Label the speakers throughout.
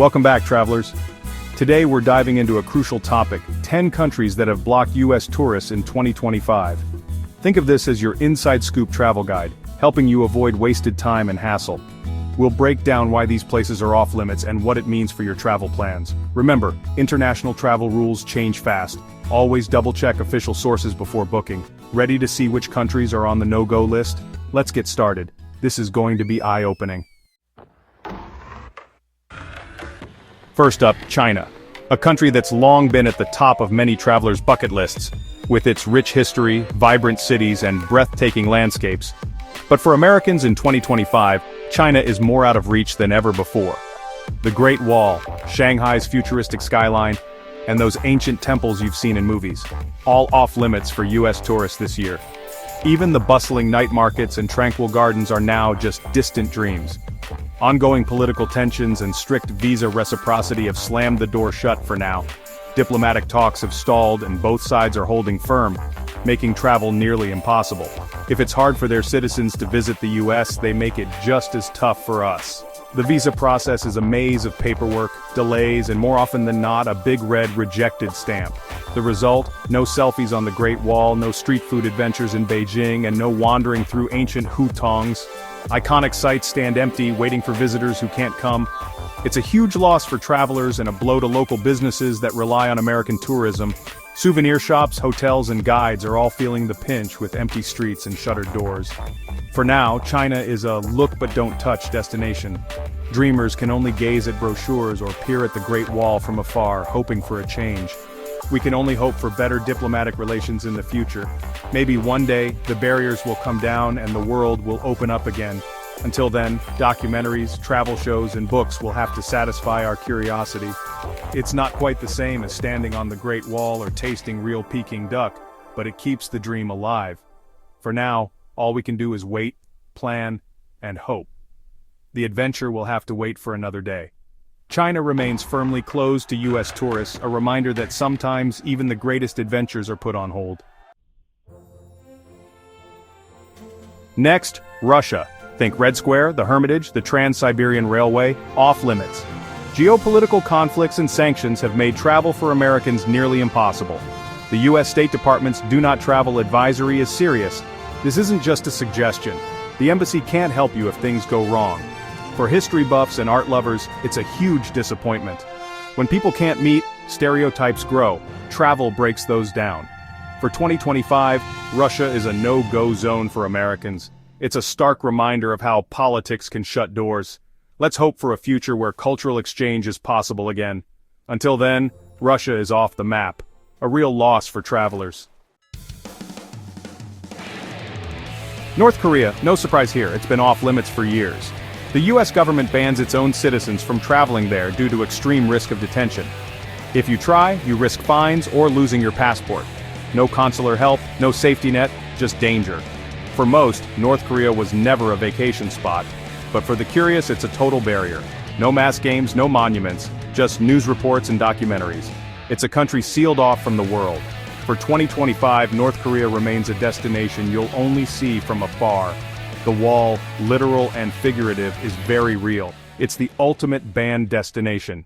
Speaker 1: Welcome back, travelers. Today we're diving into a crucial topic, 10 countries that have blocked US tourists in 2025. Think of this as your inside scoop travel guide, helping you avoid wasted time and hassle. We'll break down why these places are off limits and what it means for your travel plans. Remember, international travel rules change fast. Always double-check official sources before booking. Ready to see which countries are on the no-go list? Let's get started. This is going to be eye-opening. First up, China. A country that's long been at the top of many travelers' bucket lists, with its rich history, vibrant cities, and breathtaking landscapes. But for Americans in 2025, China is more out of reach than ever before. The Great Wall, Shanghai's futuristic skyline, and those ancient temples you've seen in movies, all off-limits for US tourists this year. Even the bustling night markets and tranquil gardens are now just distant dreams. Ongoing political tensions and strict visa reciprocity have slammed the door shut for now. Diplomatic talks have stalled and both sides are holding firm, making travel nearly impossible. If it's hard for their citizens to visit the US, they make it just as tough for us. The visa process is a maze of paperwork, delays, and more often than not, a big red rejected stamp. The result? No selfies on the Great Wall, no street food adventures in Beijing, and no wandering through ancient hutongs. Iconic sites stand empty, waiting for visitors who can't come. It's a huge loss for travelers and a blow to local businesses that rely on American tourism. Souvenir shops, hotels, and guides are all feeling the pinch with empty streets and shuttered doors. For now, China is a look-but-don't-touch destination. Dreamers can only gaze at brochures or peer at the Great Wall from afar, hoping for a change. We can only hope for better diplomatic relations in the future. Maybe one day, the barriers will come down and the world will open up again. Until then, documentaries, travel shows, and books will have to satisfy our curiosity. It's not quite the same as standing on the Great Wall or tasting real Peking duck, but it keeps the dream alive. For now, all we can do is wait, plan, and hope. The adventure will have to wait for another day. China remains firmly closed to US tourists, a reminder that sometimes even the greatest adventures are put on hold. Next, Russia. Think Red Square, the Hermitage, the Trans-Siberian Railway, off limits. Geopolitical conflicts and sanctions have made travel for Americans nearly impossible. The US State Department's Do Not Travel advisory is serious. This isn't just a suggestion. The embassy can't help you if things go wrong. For history buffs and art lovers, it's a huge disappointment. When people can't meet, stereotypes grow. Travel breaks those down. For 2025, Russia is a no-go zone for Americans. It's a stark reminder of how politics can shut doors. Let's hope for a future where cultural exchange is possible again. Until then, Russia is off the map. A real loss for travelers. North Korea, no surprise here, it's been off limits for years. The US government bans its own citizens from traveling there due to extreme risk of detention. If you try, you risk fines or losing your passport. No consular help, no safety net, just danger. For most, North Korea was never a vacation spot, but for the curious it's a total barrier. No mass games, no monuments, just news reports and documentaries. It's a country sealed off from the world. For 2025, North Korea remains a destination you'll only see from afar. The wall, literal and figurative, is very real. It's the ultimate banned destination.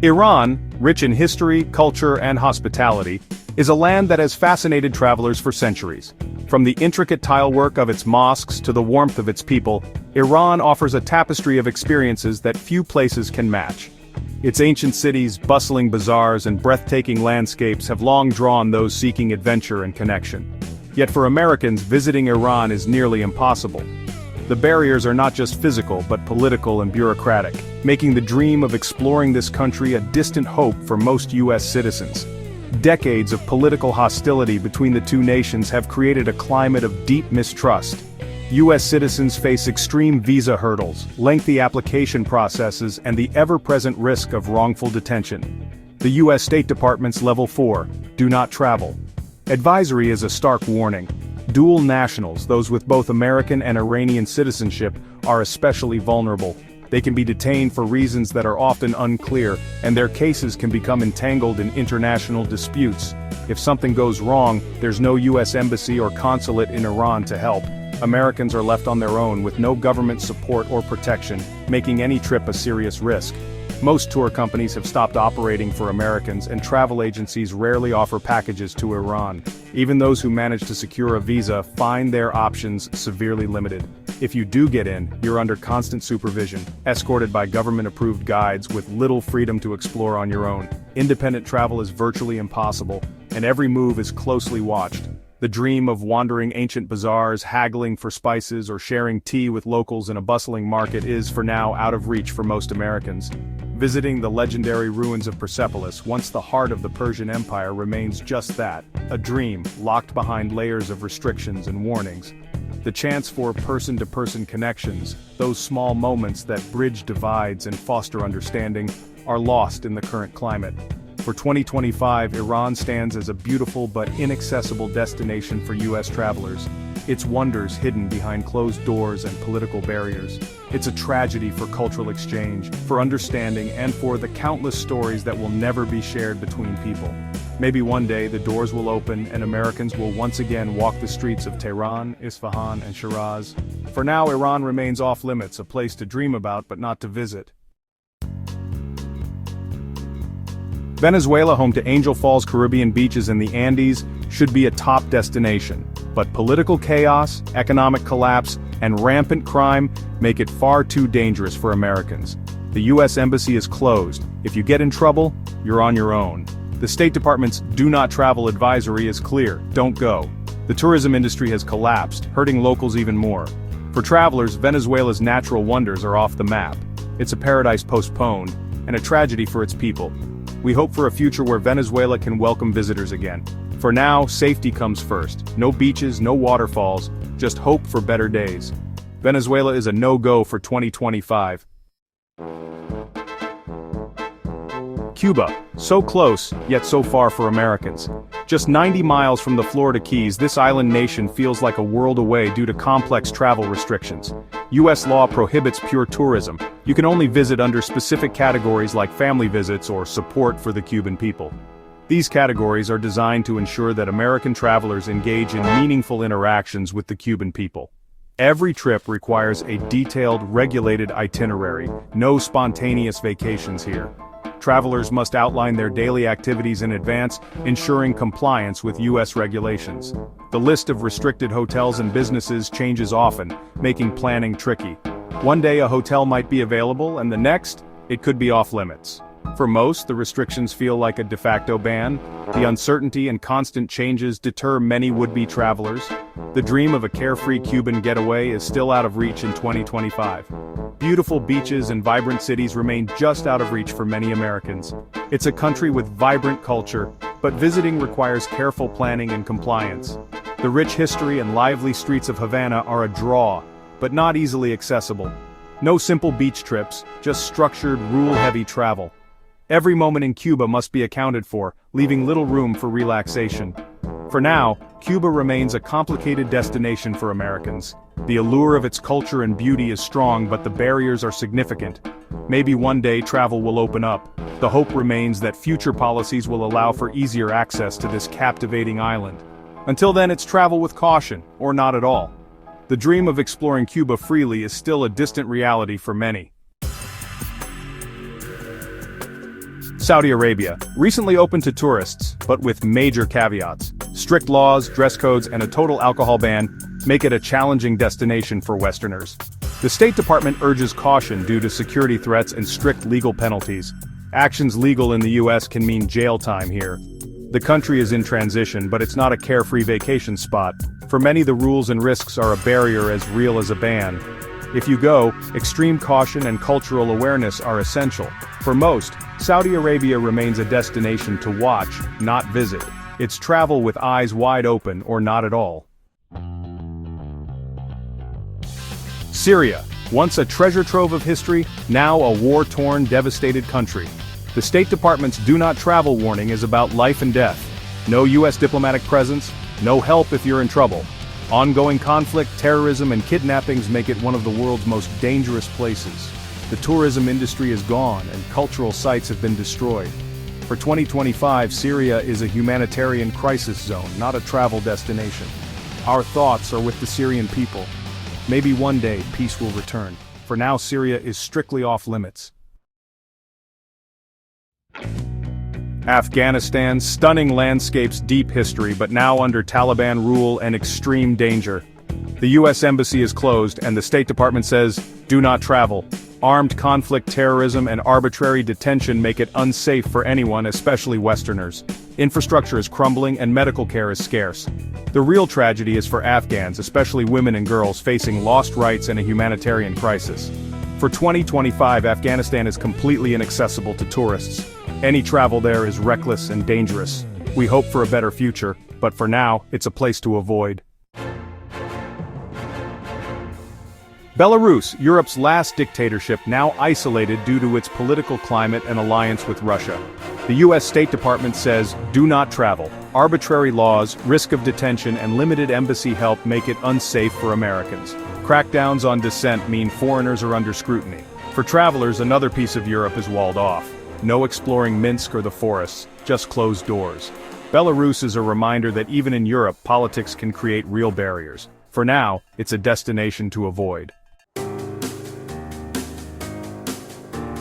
Speaker 1: Iran, rich in history, culture, and hospitality, is a land that has fascinated travelers for centuries. From the intricate tilework of its mosques to the warmth of its people, Iran offers a tapestry of experiences that few places can match. Its ancient cities, bustling bazaars, and breathtaking landscapes have long drawn those seeking adventure and connection. Yet for Americans, visiting Iran is nearly impossible. The barriers are not just physical but political and bureaucratic, making the dream of exploring this country a distant hope for most US citizens. Decades of political hostility between the two nations have created a climate of deep mistrust. US citizens face extreme visa hurdles, lengthy application processes, and the ever-present risk of wrongful detention. The US State Department's Level 4, Do Not Travel advisory is a stark warning. Dual nationals, those with both American and Iranian citizenship, are especially vulnerable. They can be detained for reasons that are often unclear, and their cases can become entangled in international disputes. If something goes wrong, there's no US embassy or consulate in Iran to help. Americans are left on their own with no government support or protection, making any trip a serious risk. Most tour companies have stopped operating for Americans, and travel agencies rarely offer packages to Iran. Even those who manage to secure a visa find their options severely limited. If you do get in, you're under constant supervision, escorted by government-approved guides with little freedom to explore on your own. Independent travel is virtually impossible, and every move is closely watched. The dream of wandering ancient bazaars, haggling for spices, or sharing tea with locals in a bustling market is, for now, out of reach for most Americans. Visiting the legendary ruins of Persepolis, once the heart of the Persian Empire, remains just that, a dream, locked behind layers of restrictions and warnings. The chance for person-to-person connections, those small moments that bridge divides and foster understanding, are lost in the current climate. For 2025, Iran stands as a beautiful but inaccessible destination for U.S. travelers, its wonders hidden behind closed doors and political barriers. It's a tragedy for cultural exchange, for understanding, and for the countless stories that will never be shared between people. Maybe one day the doors will open and Americans will once again walk the streets of Tehran, Isfahan, and Shiraz. For now, Iran remains off limits, a place to dream about but not to visit. Venezuela, home to Angel Falls Caribbean beaches and the Andes, should be a top destination. But political chaos, economic collapse, and rampant crime make it far too dangerous for Americans. The U.S. Embassy is closed. If you get in trouble, you're on your own. The State Department's do not travel advisory is clear: don't go. The tourism industry has collapsed, hurting locals even more. For travelers, Venezuela's natural wonders are off the map. It's a paradise postponed, and a tragedy for its people. We hope for a future where Venezuela can welcome visitors again. For now, safety comes first. No beaches, no waterfalls, just hope for better days. Venezuela is a no-go for 2025. Cuba, so close, yet so far for Americans. Just 90 miles from the Florida Keys, this island nation feels like a world away due to complex travel restrictions. U.S. law prohibits pure tourism. You can only visit under specific categories like family visits or support for the Cuban people. These categories are designed to ensure that American travelers engage in meaningful interactions with the Cuban people. Every trip requires a detailed, regulated itinerary, no spontaneous vacations here. Travelers must outline their daily activities in advance, ensuring compliance with U.S. regulations. The list of restricted hotels and businesses changes often, making planning tricky. One day a hotel might be available, and the next, it could be off limits. For most, the restrictions feel like a de facto ban. The uncertainty and constant changes deter many would-be travelers. The dream of a carefree Cuban getaway is still out of reach in 2025. Beautiful beaches and vibrant cities remain just out of reach for many Americans. It's a country with vibrant culture, but visiting requires careful planning and compliance. The rich history and lively streets of Havana are a draw, but not easily accessible. No simple beach trips, just structured, rule-heavy travel. Every moment in Cuba must be accounted for, leaving little room for relaxation. For now, Cuba remains a complicated destination for Americans. The allure of its culture and beauty is strong, but the barriers are significant. Maybe one day travel will open up. The hope remains that future policies will allow for easier access to this captivating island. Until then, it's travel with caution, or not at all. The dream of exploring Cuba freely is still a distant reality for many. Saudi Arabia, recently opened to tourists, but with major caveats. Strict laws, dress codes, and a total alcohol ban make it a challenging destination for Westerners. The State Department urges caution due to security threats and strict legal penalties. Actions legal in the U.S. can mean jail time here. The country is in transition, but it's not a carefree vacation spot. For many, the rules and risks are a barrier as real as a ban. If you go, extreme caution and cultural awareness are essential. For most, Saudi Arabia remains a destination to watch, not visit. It's travel with eyes wide open or not at all. Syria, once a treasure trove of history, now a war-torn, devastated country. The State Department's do not travel warning is about life and death. No U.S. diplomatic presence, no help if you're in trouble. Ongoing conflict, terrorism, and kidnappings make it one of the world's most dangerous places. The tourism industry is gone, and cultural sites have been destroyed. For 2025, Syria is a humanitarian crisis zone, not a travel destination. Our thoughts are with the Syrian people. Maybe one day peace will return. For now, Syria is strictly off limits. Afghanistan, stunning landscapes, deep history, but now under Taliban rule and extreme danger. The U.S. Embassy is closed, and the State Department says, do not travel. Armed conflict, terrorism, and arbitrary detention make it unsafe for anyone, especially Westerners. Infrastructure is crumbling and medical care is scarce. The real tragedy is for Afghans, especially women and girls, facing lost rights and a humanitarian crisis. For 2025, Afghanistan is completely inaccessible to tourists. Any travel there is reckless and dangerous. We hope for a better future, but for now, it's a place to avoid. Belarus, Europe's last dictatorship, now isolated due to its political climate and alliance with Russia. The U.S. State Department says, do not travel. Arbitrary laws, risk of detention, and limited embassy help make it unsafe for Americans. Crackdowns on dissent mean foreigners are under scrutiny. For travelers, another piece of Europe is walled off. No exploring Minsk or the forests, just closed doors. Belarus is a reminder that even in Europe, politics can create real barriers. For now, it's a destination to avoid.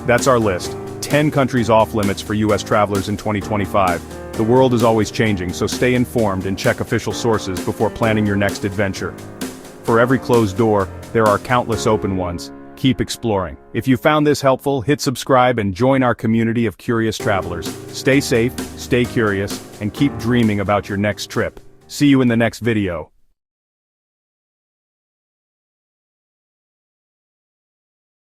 Speaker 1: That's our list. 10 countries off limits for U.S. travelers in 2025. The world is always changing, so stay informed and check official sources before planning your next adventure. For every closed door, there are countless open ones. Keep exploring. If you found this helpful, hit subscribe and join our community of curious travelers. Stay safe, stay curious, and keep dreaming about your next trip. See you in the next video.